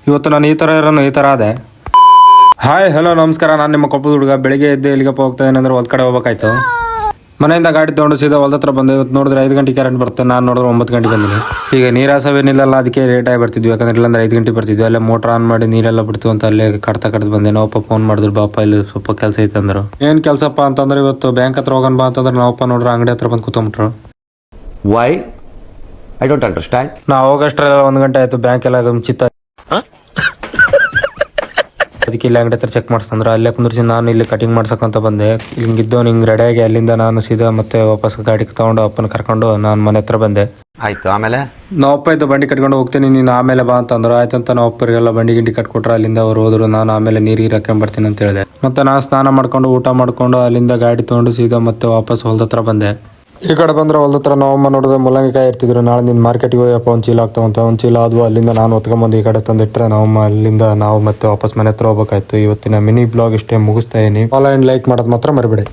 ಇವತ್ತು ನಾನು ಈ ಥರ ಇರೋನು ಈ ಥರ ಅದೇ. ಹಾಯ್ ಹಲೋ ನಮಸ್ಕಾರ, ನಾನು ನಿಮ್ಮ ಕೊಪ್ಪದ ಹುಡುಗ. ಬೆಳಿಗ್ಗೆ ಎದ್ದು ಎಲ್ಲಿಗಪ್ಪ ಹೋಗ್ತಾ ಏನಂದ್ರೆ ಒಂದು ಕಡೆ ಹೋಗ್ಬೇಕಾಯ್ತು. ಮನೆಯಿಂದ ಗಾಡಿ ತೊಗೊಂಡು ಸೀದಾ ಹೊಲದ ಹತ್ರ ಬಂದೆ. ಇವತ್ತು ನೋಡಿದ್ರೆ 5 ಗಂಟೆ ಕರೆಂಟ್ ಬರುತ್ತೆ, ನಾನು ನೋಡಿದ್ರೆ 9 ಗಂಟೆ ಬಂದಿನಿ. ಈಗ ನೀರಾಸವೇನಿಲ್ಲಲ್ಲ, ಅದಕ್ಕೆ ಲೇಟಾಗಿ ಬರ್ತಿದ್ವಿ. ಯಾಕಂದ್ರೆ ಇಲ್ಲಾಂದ್ರೆ 5 ಗಂಟೆ ಬರ್ತಿದ್ವಿ. ಅಲ್ಲೇ ಮೋಟ್ರ್ ಆನ್ ಮಾಡಿ ನೀರೆಲ್ಲ ಬಿಡ್ತೀವಿ ಅಂತ ಅಲ್ಲೇ ಕಡ್ದು ಬಂದೆ. ನಾವಪ್ಪ ಫೋನ್ ಮಾಡಿದ್ರು, ಬಾಪ ಇಲ್ಲಿ ಸ್ವಲ್ಪ ಕೆಲಸ ಐತೆ ಅಂದರು. ಏನು ಕೆಲಸಪ್ಪ ಅಂತಂದ್ರೆ ಇವತ್ತು ಬ್ಯಾಂಕ್ ಹತ್ರ ಹೋಗೋಣ ಬಾ ಅಂತಂದ್ರೆ ನಾವಪ್ಪ ನೋಡ್ರೆ ಅಂಗಡಿ ಹತ್ರ ಬಂದು ಕೂತ್ಕೊಂಡ್ಬಿಟ್ರು. Why I don't understand. ನಾವು ಹೋಗೋಷ್ಟ್ರೆಲ್ಲ 1 ಗಂಟೆ ಆಯ್ತು. ಬ್ಯಾಂಕ್ ಎಲ್ಲ ಮುಂಚಿತ. ಅದಕ್ಕೆ ಇಲ್ಲಿ ಅಂಗಡಿ ಹತ್ರ ಚೆಕ್ ಮಾಡಿಸ್ತಂದ್ರೆ ಅಲ್ಲೇ ಕುಂದ್ರಿಸಿ ನಾನು ಇಲ್ಲಿ ಕಟಿಂಗ್ ಮಾಡ್ಸಕ್ಕಂತ ಬಂದೆ. ಹಿಂಗಿದ್ದು ಹಿಂಗೆ ರೆಡಿಯಾಗಿ ಅಲ್ಲಿಂದ ನಾನು ಸೀದಾ ಮತ್ತೆ ವಾಪಸ್ ಗಾಡಿ ತಗೊಂಡು ಅಪ್ಪನ ಕರ್ಕೊಂಡು ನಾನು ಮನೆ ಹತ್ರ ಬಂದೆ. ಆಯ್ತು, ಆಮೇಲೆ ನಾವಪ್ಪ ಇದ್ದು ಬಂಡಿ ಕಟ್ಕೊಂಡು ಹೋಗ್ತೀನಿ, ನೀನು ಆಮೇಲೆ ಬಾ ಅಂತಂದ್ರು. ಆಯ್ತಂತ ನಾವು ಅಪ್ಪರಿಗೆಲ್ಲ ಬಂಡಿ ಗಿಂಡಿ ಕಟ್ಕೊಟ್ರೆ ಅಲ್ಲಿಂದ ಅವ್ರು ಹೋದ್ರು. ನಾನು ಆಮೇಲೆ ನೀರಿಗೆ ಹಾಕೊಂಡ್ ಬರ್ತೀನಿ ಅಂತ ಹೇಳಿದೆ. ಮತ್ತೆ ನಾನು ಸ್ನಾನ ಮಾಡ್ಕೊಂಡು ಊಟ ಮಾಡ್ಕೊಂಡು ಅಲ್ಲಿಂದ ಗಾಡಿ ತಗೊಂಡು ಸೀದಾ ಮತ್ತೆ ವಾಪಸ್ ಹೊಲದ ಹತ್ರ ಬಂದೆ. ಈ ಕಡೆ ಬಂದ್ರೆ ಹೊಲದ ಹತ್ರ ನಾವಮ್ಮ ನೋಡಿದ್ರೆ ಮುಲ್ಲಂಗಿಕಾಯಿ ಇರ್ತಿದ್ರು. ನಾಳೆ ನಿನ್ನ ಮಾರ್ಕೆಟ್ಗೆ ಹೋಯಪ್ಪ ಒಂದು ಚೀಲ ಆಗ್ತಾವಂತ. ಒಂದು ಚೀಲ ಆದ್ವು. ಅಲ್ಲಿಂದ ನಾನು ಹೊತ್ಕೊಂಬಂದು ಈ ಕಡೆ ತಂದಿಟ್ರೆ ನಾವಮ್ಮ ಅಲ್ಲಿಂದ ನಾವು ಮತ್ತೆ ವಾಪಸ್ ಮನೆ ಹತ್ರ ಹೋಗ್ಬೇಕಾಯ್ತು. ಇವತ್ತಿನ ಮಿನಿ ಬ್ಲಾಗ್ ಇಷ್ಟೇ ಮುಗಿಸ್ತಾ ಇದೀನಿ. ಫಾಲೋ ಆ್ಯಂಡ್ ಲೈಕ್ ಮಾಡೋದು ಮಾತ್ರ ಮರಿಬೇಡಿ.